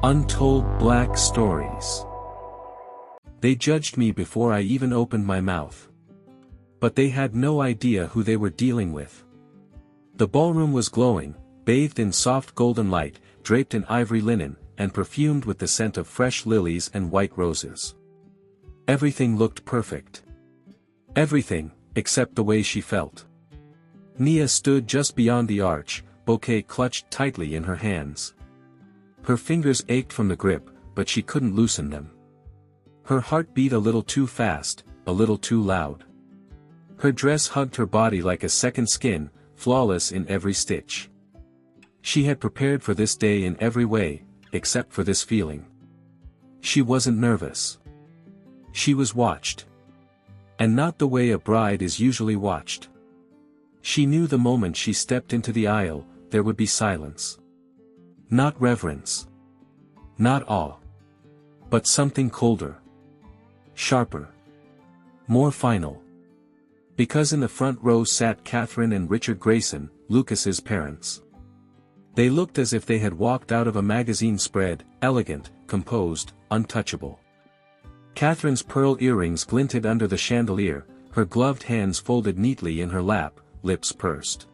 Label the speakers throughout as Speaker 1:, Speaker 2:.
Speaker 1: Untold black stories. They judged me before I even opened my mouth. But they had no idea who they were dealing with. The ballroom was glowing, bathed in soft golden light, draped in ivory linen, and perfumed with the scent of fresh lilies and white roses. Everything looked perfect. Everything, except the way she felt. Nia stood just beyond the arch, bouquet clutched tightly in her hands. Her fingers ached from the grip, but she couldn't loosen them. Her heart beat a little too fast, a little too loud. Her dress hugged her body like a second skin, flawless in every stitch. She had prepared for this day in every way, except for this feeling. She wasn't nervous. She was watched. And not the way a bride is usually watched. She knew the moment she stepped into the aisle, there would be silence. Not reverence. Not awe. But something colder. Sharper. More final. Because in the front row sat Catherine and Richard Grayson, Lucas's parents. They looked as if they had walked out of a magazine spread, elegant, composed, untouchable. Catherine's pearl earrings glinted under the chandelier, her gloved hands folded neatly in her lap, lips pursed.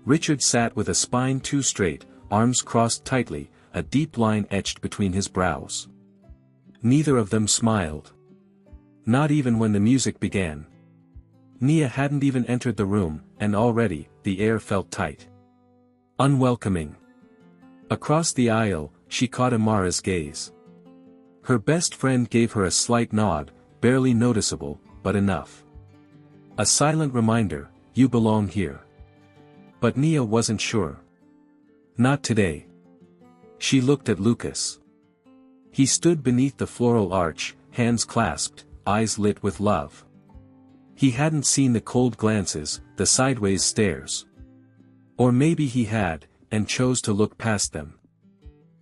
Speaker 1: Richard sat with a spine too straight, arms crossed tightly, a deep line etched between his brows. Neither of them smiled. Not even when the music began. Nia hadn't even entered the room, and already, the air felt tight. Unwelcoming. Across the aisle, she caught Amara's gaze. Her best friend gave her a slight nod, barely noticeable, but enough. A silent reminder, you belong here. But Nia wasn't sure. Not today. She looked at Lucas. He stood beneath the floral arch, hands clasped, eyes lit with love. He hadn't seen the cold glances, the sideways stares. Or maybe he had, and chose to look past them.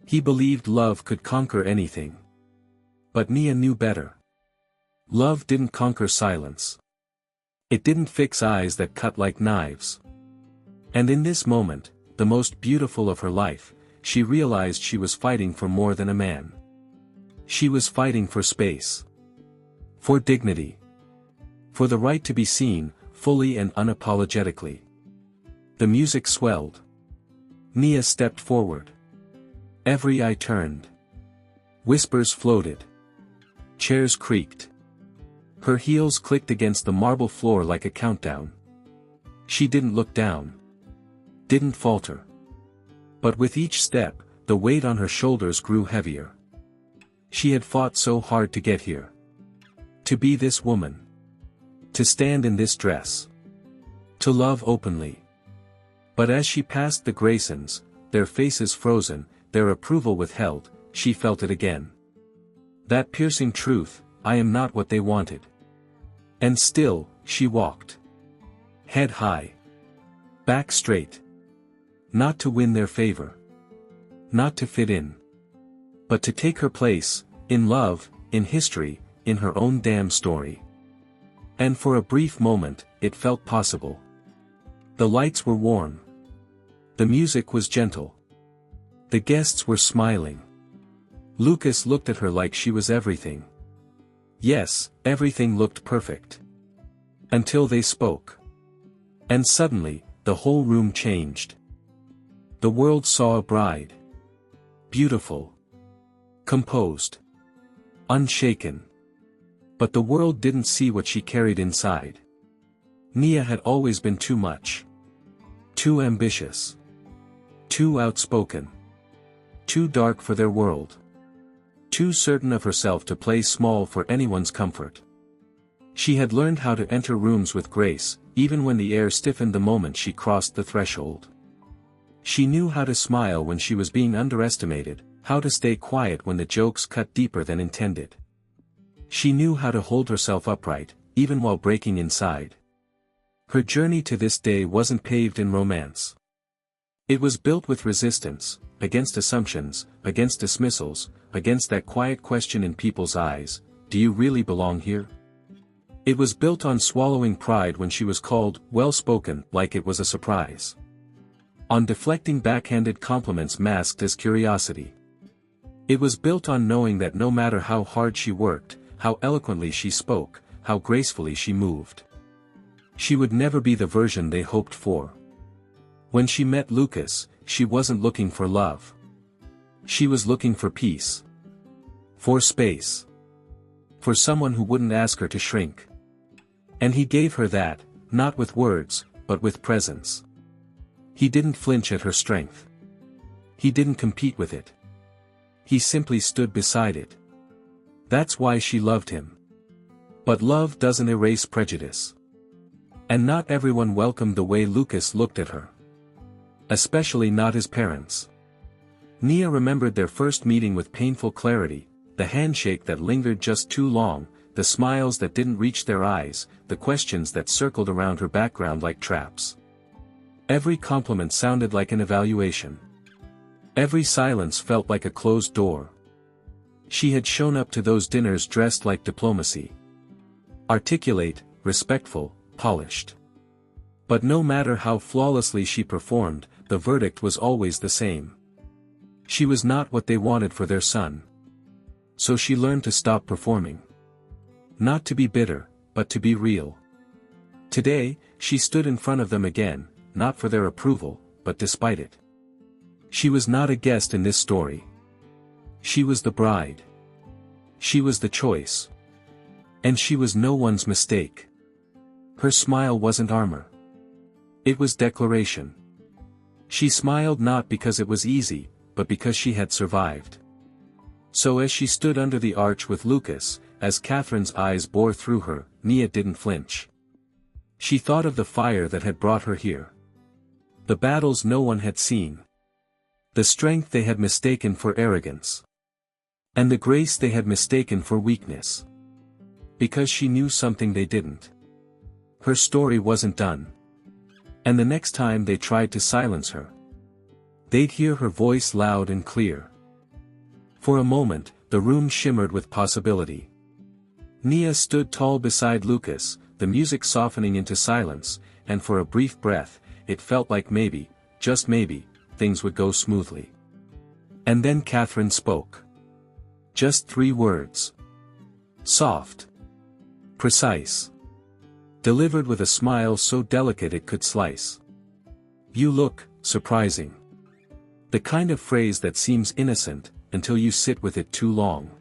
Speaker 1: He believed love could conquer anything. But Nia knew better. Love didn't conquer silence. It didn't fix eyes that cut like knives. And in this moment, the most beautiful of her life, she realized she was fighting for more than a man. She was fighting for space. For dignity. For the right to be seen, fully and unapologetically. The music swelled. Nia stepped forward. Every eye turned. Whispers floated. Chairs creaked. Her heels clicked against the marble floor like a countdown. She didn't look down. Didn't falter. But with each step, the weight on her shoulders grew heavier. She had fought so hard to get here. To be this woman. To stand in this dress. To love openly. But as she passed the Graysons, their faces frozen, their approval withheld, she felt it again. That piercing truth, I am not what they wanted. And still, she walked. Head high. Back straight. Not to win their favor. Not to fit in. But to take her place, in love, in history, in her own damn story. And for a brief moment, it felt possible. The lights were warm. The music was gentle. The guests were smiling. Lucas looked at her like she was everything. Yes, everything looked perfect. Until they spoke. And suddenly, the whole room changed. The world saw a bride. Beautiful. Composed. Unshaken. But the world didn't see what she carried inside. Nia had always been too much. Too ambitious. Too outspoken. Too dark for their world. Too certain of herself to play small for anyone's comfort. She had learned how to enter rooms with grace, even when the air stiffened the moment she crossed the threshold. She knew how to smile when she was being underestimated, how to stay quiet when the jokes cut deeper than intended. She knew how to hold herself upright, even while breaking inside. Her journey to this day wasn't paved in romance. It was built with resistance, against assumptions, against dismissals, against that quiet question in people's eyes, do you really belong here? It was built on swallowing pride when she was called well-spoken like it was a surprise. On deflecting backhanded compliments masked as curiosity. It was built on knowing that no matter how hard she worked, how eloquently she spoke, how gracefully she moved, she would never be the version they hoped for. When she met Lucas, she wasn't looking for love. She was looking for peace. For space. For someone who wouldn't ask her to shrink. And he gave her that, not with words, but with presence. He didn't flinch at her strength. He didn't compete with it. He simply stood beside it. That's why she loved him. But love doesn't erase prejudice. And not everyone welcomed the way Lucas looked at her. Especially not his parents. Nia remembered their first meeting with painful clarity, the handshake that lingered just too long, the smiles that didn't reach their eyes, the questions that circled around her background like traps. Every compliment sounded like an evaluation. Every silence felt like a closed door. She had shown up to those dinners dressed like diplomacy. Articulate, respectful, polished. But no matter how flawlessly she performed, the verdict was always the same. She was not what they wanted for their son. So she learned to stop performing. Not to be bitter, but to be real. Today, she stood in front of them again, not for their approval, but despite it. She was not a guest in this story. She was the bride. She was the choice. And she was no one's mistake. Her smile wasn't armor. It was declaration. She smiled not because it was easy, but because she had survived. So as she stood under the arch with Lucas, as Catherine's eyes bore through her, Nia didn't flinch. She thought of the fire that had brought her here. The battles no one had seen. The strength they had mistaken for arrogance. And the grace they had mistaken for weakness. Because she knew something they didn't. Her story wasn't done. And the next time they tried to silence her, they'd hear her voice loud and clear. For a moment, the room shimmered with possibility. Nia stood tall beside Lucas, the music softening into silence, and for a brief breath, it felt like maybe, just maybe, things would go smoothly. And then Catherine spoke. Just 3 words. Soft. Precise. Delivered with a smile so delicate it could slice. You look surprising. The kind of phrase that seems innocent, until you sit with it too long.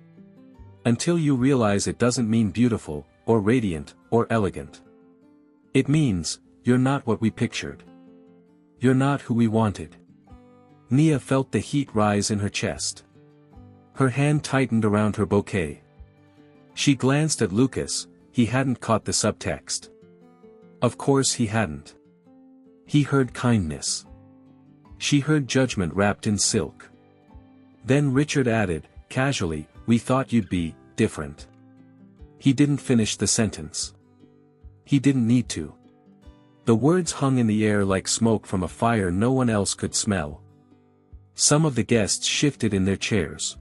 Speaker 1: Until you realize it doesn't mean beautiful, or radiant, or elegant. It means, you're not what we pictured. You're not who we wanted. Nia felt the heat rise in her chest. Her hand tightened around her bouquet. She glanced at Lucas. He hadn't caught the subtext. Of course he hadn't. He heard kindness. She heard judgment wrapped in silk. Then Richard added, casually, we thought you'd be different. He didn't finish the sentence. He didn't need to. The words hung in the air like smoke from a fire no one else could smell. Some of the guests shifted in their chairs.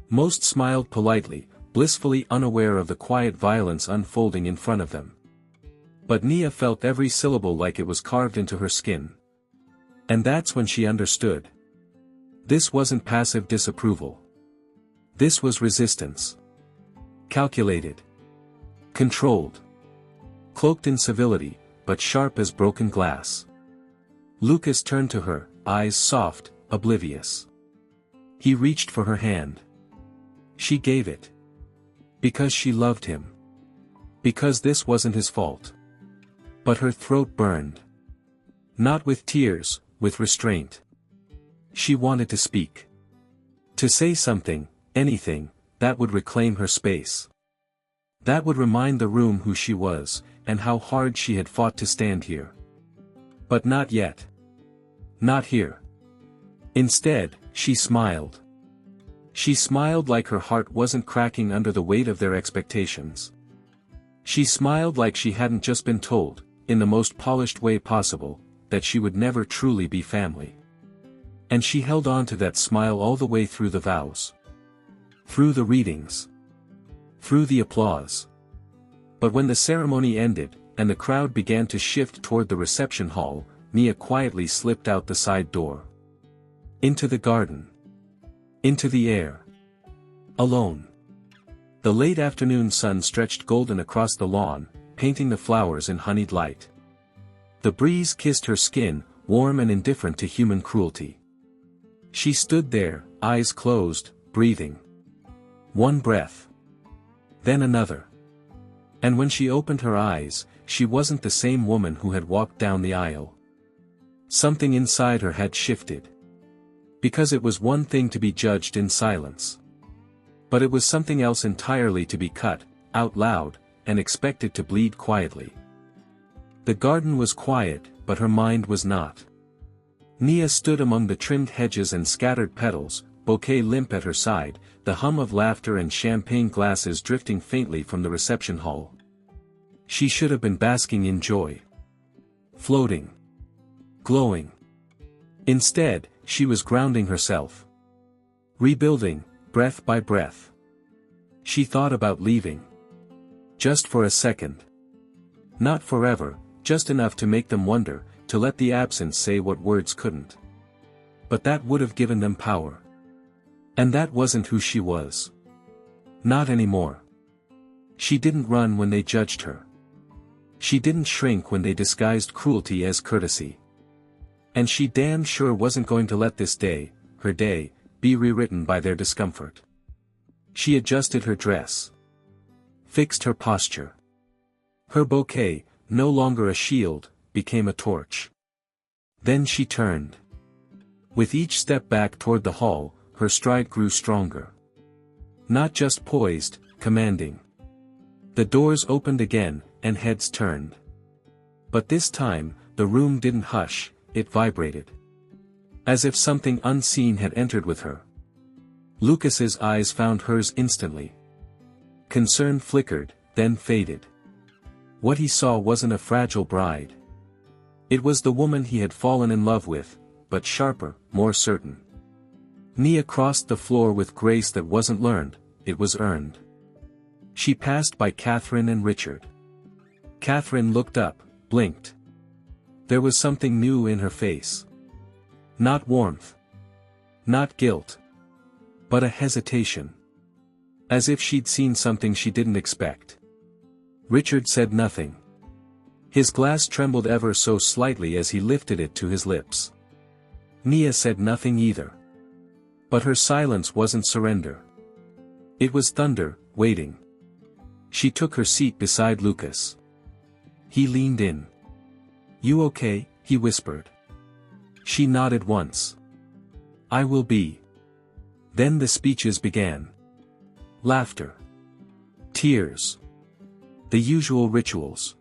Speaker 1: Most smiled politely, blissfully unaware of the quiet violence unfolding in front of them. But Nia felt every syllable like it was carved into her skin. And that's when she understood. This wasn't passive disapproval. This was resistance. Calculated. Controlled. Cloaked in civility, but sharp as broken glass. Lucas turned to her, eyes soft, oblivious. He reached for her hand. She gave it. Because she loved him. Because this wasn't his fault. But her throat burned. Not with tears, with restraint. She wanted to speak. To say something, anything, that would reclaim her space. That would remind the room who she was, and how hard she had fought to stand here. But not yet. Not here. Instead, she smiled. She smiled like her heart wasn't cracking under the weight of their expectations. She smiled like she hadn't just been told, in the most polished way possible, that she would never truly be family. And she held on to that smile all the way through the vows. Through the readings. Through the applause. But when the ceremony ended, and the crowd began to shift toward the reception hall, Nia quietly slipped out the side door. Into the garden. Into the air. Alone. The late afternoon sun stretched golden across the lawn, painting the flowers in honeyed light. The breeze kissed her skin, warm and indifferent to human cruelty. She stood there, eyes closed, breathing. One breath. Then another. And when she opened her eyes, she wasn't the same woman who had walked down the aisle. Something inside her had shifted. Because it was one thing to be judged in silence. But it was something else entirely to be cut, out loud, and expected to bleed quietly. The garden was quiet, but her mind was not. Nia stood among the trimmed hedges and scattered petals, bouquet limp at her side, the hum of laughter and champagne glasses drifting faintly from the reception hall. She should have been basking in joy. Floating. Glowing. Instead, she was grounding herself. Rebuilding, breath by breath. She thought about leaving. Just for a second. Not forever, just enough to make them wonder, to let the absence say what words couldn't. But that would have given them power. And that wasn't who she was. Not anymore. She didn't run when they judged her. She didn't shrink when they disguised cruelty as courtesy. And she damn sure wasn't going to let this day, her day, be rewritten by their discomfort. She adjusted her dress. Fixed her posture. Her bouquet, no longer a shield, became a torch. Then she turned. With each step back toward the hall, her stride grew stronger. Not just poised, commanding. The doors opened again, and heads turned. But this time, the room didn't hush, it vibrated. As if something unseen had entered with her. Lucas's eyes found hers instantly. Concern flickered, then faded. What he saw wasn't a fragile bride. It was the woman he had fallen in love with, but sharper, more certain. Nia crossed the floor with grace that wasn't learned, it was earned. She passed by Catherine and Richard. Catherine looked up, blinked. There was something new in her face. Not warmth. Not guilt. But a hesitation. As if she'd seen something she didn't expect. Richard said nothing. His glass trembled ever so slightly as he lifted it to his lips. Nia said nothing either. But her silence wasn't surrender. It was thunder, waiting. She took her seat beside Lucas. He leaned in. "You okay?" he whispered. She nodded once. "I will be." Then the speeches began. Laughter. Tears. The usual rituals.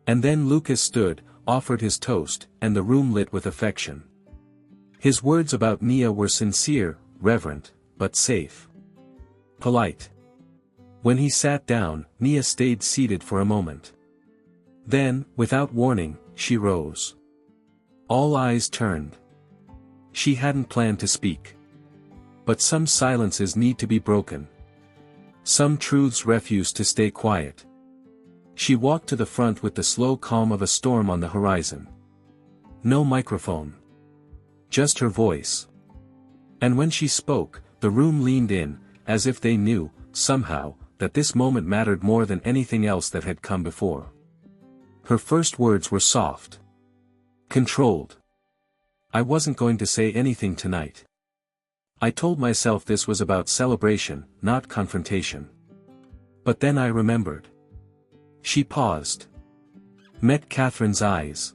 Speaker 1: And then Lucas stood, offered his toast, and the room lit with affection. His words about Nia were sincere, reverent, but safe. Polite. When he sat down, Nia stayed seated for a moment. Then, without warning, she rose. All eyes turned. She hadn't planned to speak. But some silences need to be broken. Some truths refuse to stay quiet. She walked to the front with the slow calm of a storm on the horizon. No microphone. Just her voice. And when she spoke, the room leaned in, as if they knew, somehow, that this moment mattered more than anything else that had come before. Her first words were soft. Controlled. "I wasn't going to say anything tonight. I told myself this was about celebration, not confrontation. But then I remembered." She paused. Met Catherine's eyes.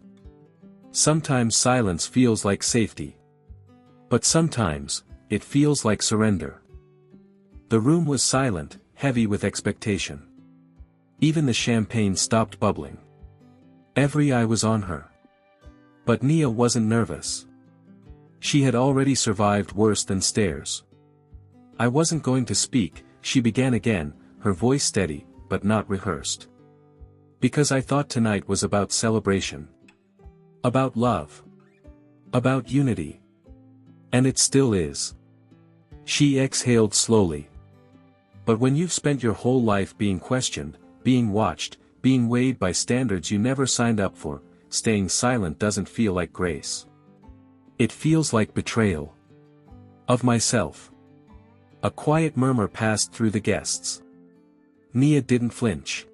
Speaker 1: Sometimes silence feels like safety. But sometimes, it feels like surrender. The room was silent, heavy with expectation. Even the champagne stopped bubbling. Every eye was on her. But Nia wasn't nervous. She had already survived worse than stares. "I wasn't going to speak," she began again, her voice steady, but not rehearsed. "Because I thought tonight was about celebration. About love. About unity. And it still is." She exhaled slowly. "But when you've spent your whole life being questioned, being watched, being weighed by standards you never signed up for, staying silent doesn't feel like grace. It feels like betrayal. Of myself. A quiet murmur passed through the guests. Nia didn't flinch.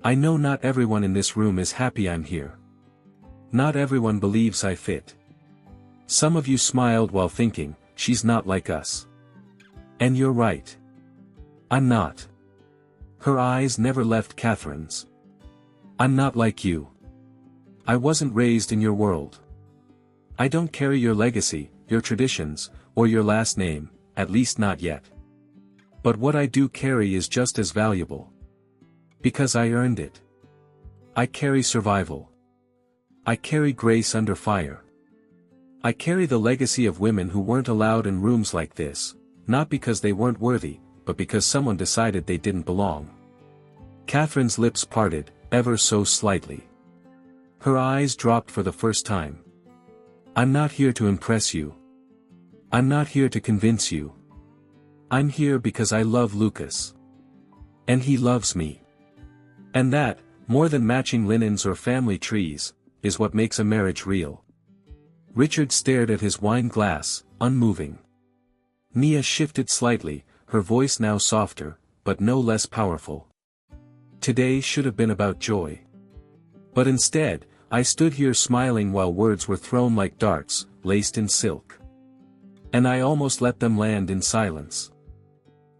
Speaker 1: I know not everyone in this room is happy I'm here. Not everyone believes I fit. Some of you smiled while thinking, she's not like us. And you're right. I'm not. Her eyes never left Catherine's. I'm not like you. I wasn't raised in your world. I don't carry your legacy, your traditions, or your last name, at least not yet. But what I do carry is just as valuable. Because I earned it. I carry survival. I carry grace under fire. I carry the legacy of women who weren't allowed in rooms like this, not because they weren't worthy, but because someone decided they didn't belong. Catherine's lips parted, ever so slightly. Her eyes dropped for the first time. I'm not here to impress you. I'm not here to convince you. I'm here because I love Lucas. And he loves me. And that, more than matching linens or family trees, is what makes a marriage real. Richard stared at his wine glass, unmoving. Nia shifted slightly, her voice now softer, but no less powerful. Today should have been about joy. But instead, I stood here smiling while words were thrown like darts, laced in silk. And I almost let them land in silence.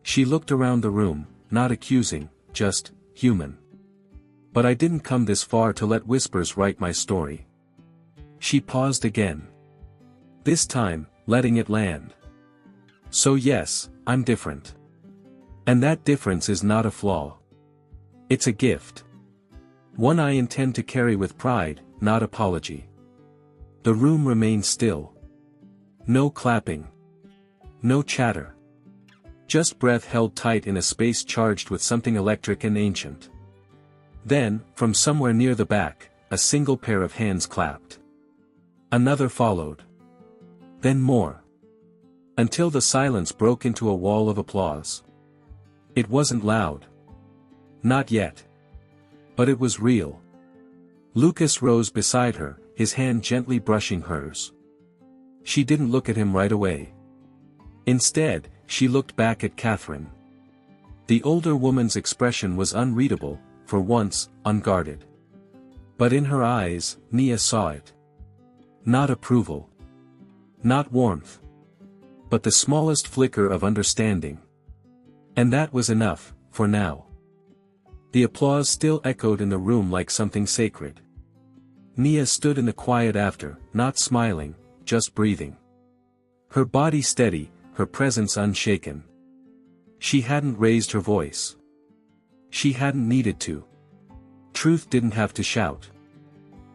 Speaker 1: She looked around the room, not accusing, just human. But I didn't come this far to let whispers write my story. She paused again. This time, letting it land. So yes, I'm different. And that difference is not a flaw. It's a gift. One I intend to carry with pride, not apology. The room remained still. No clapping. No chatter. Just breath held tight in a space charged with something electric and ancient. Then, from somewhere near the back, a single pair of hands clapped. Another followed. Then more. Until the silence broke into a wall of applause. It wasn't loud. Not yet. But it was real. Lucas rose beside her, his hand gently brushing hers. She didn't look at him right away. Instead, she looked back at Catherine. The older woman's expression was unreadable, for once, unguarded. But in her eyes, Nia saw it. Not approval. Not warmth. But the smallest flicker of understanding. And that was enough, for now. The applause still echoed in the room like something sacred. Nia stood in the quiet after, not smiling, just breathing. Her body steady, her presence unshaken. She hadn't raised her voice. She hadn't needed to. Truth didn't have to shout.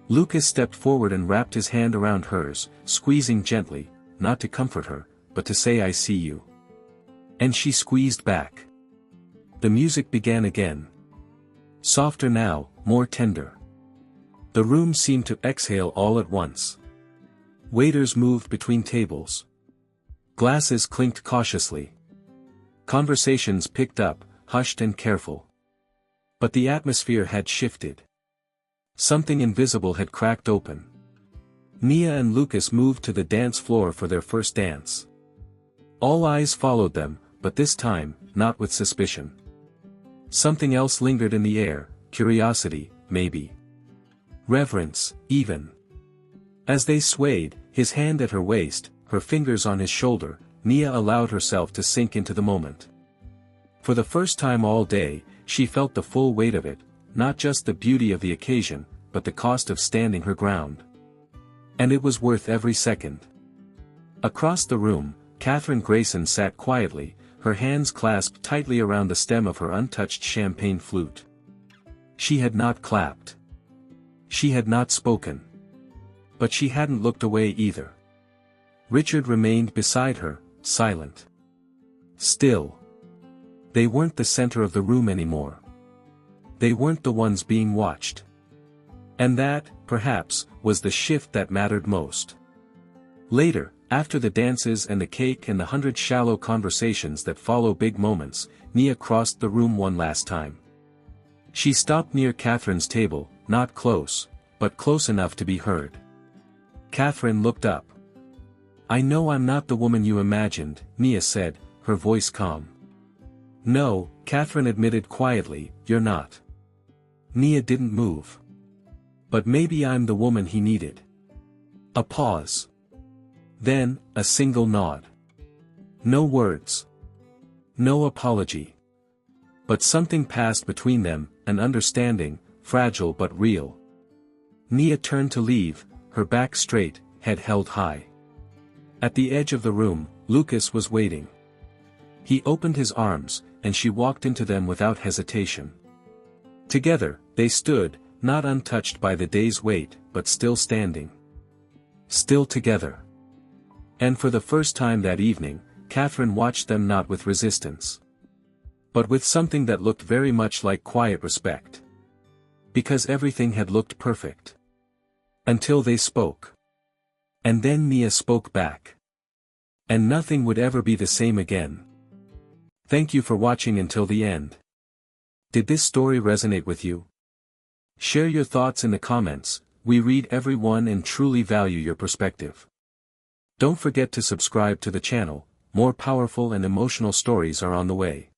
Speaker 1: Lucas stepped forward and wrapped his hand around hers, squeezing gently, not to comfort her, but to say I see you. And she squeezed back. The music began again. Softer now, more tender. The room seemed to exhale all at once. Waiters moved between tables. Glasses clinked cautiously. Conversations picked up, hushed and careful. But the atmosphere had shifted. Something invisible had cracked open. Nia and Lucas moved to the dance floor for their first dance. All eyes followed them, but this time, not with suspicion. Something else lingered in the air, curiosity, maybe. Reverence, even. As they swayed, his hand at her waist, her fingers on his shoulder, Nia allowed herself to sink into the moment. For the first time all day, she felt the full weight of it, not just the beauty of the occasion, but the cost of standing her ground. And it was worth every second. Across the room, Catherine Grayson sat quietly, her hands clasped tightly around the stem of her untouched champagne flute. She had not clapped. She had not spoken. But she hadn't looked away either. Richard remained beside her, silent. Still. They weren't the center of the room anymore. They weren't the ones being watched. And that, perhaps, was the shift that mattered most. Later, after the dances and the cake and the 100 shallow conversations that follow big moments, Nia crossed the room one last time. She stopped near Catherine's table, not close, but close enough to be heard. Catherine looked up. I know I'm not the woman you imagined, Nia said, her voice calm. "No," Catherine admitted quietly, "you're not." Nia didn't move. "But maybe I'm the woman he needed." A pause. Then, a single nod. No words. No apology. But something passed between them, an understanding, fragile but real. Nia turned to leave, her back straight, head held high. At the edge of the room, Lucas was waiting. He opened his arms, and she walked into them without hesitation. Together, they stood, not untouched by the day's weight, but still standing. Still together. And for the first time that evening, Catherine watched them not with resistance, but with something that looked very much like quiet respect. Because everything had looked perfect. Until they spoke. And then Nia spoke back. And nothing would ever be the same again. Thank you for watching until the end. Did this story resonate with you? Share your thoughts in the comments. We read every one and truly value your perspective. Don't forget to subscribe to the channel. More powerful and emotional stories are on the way.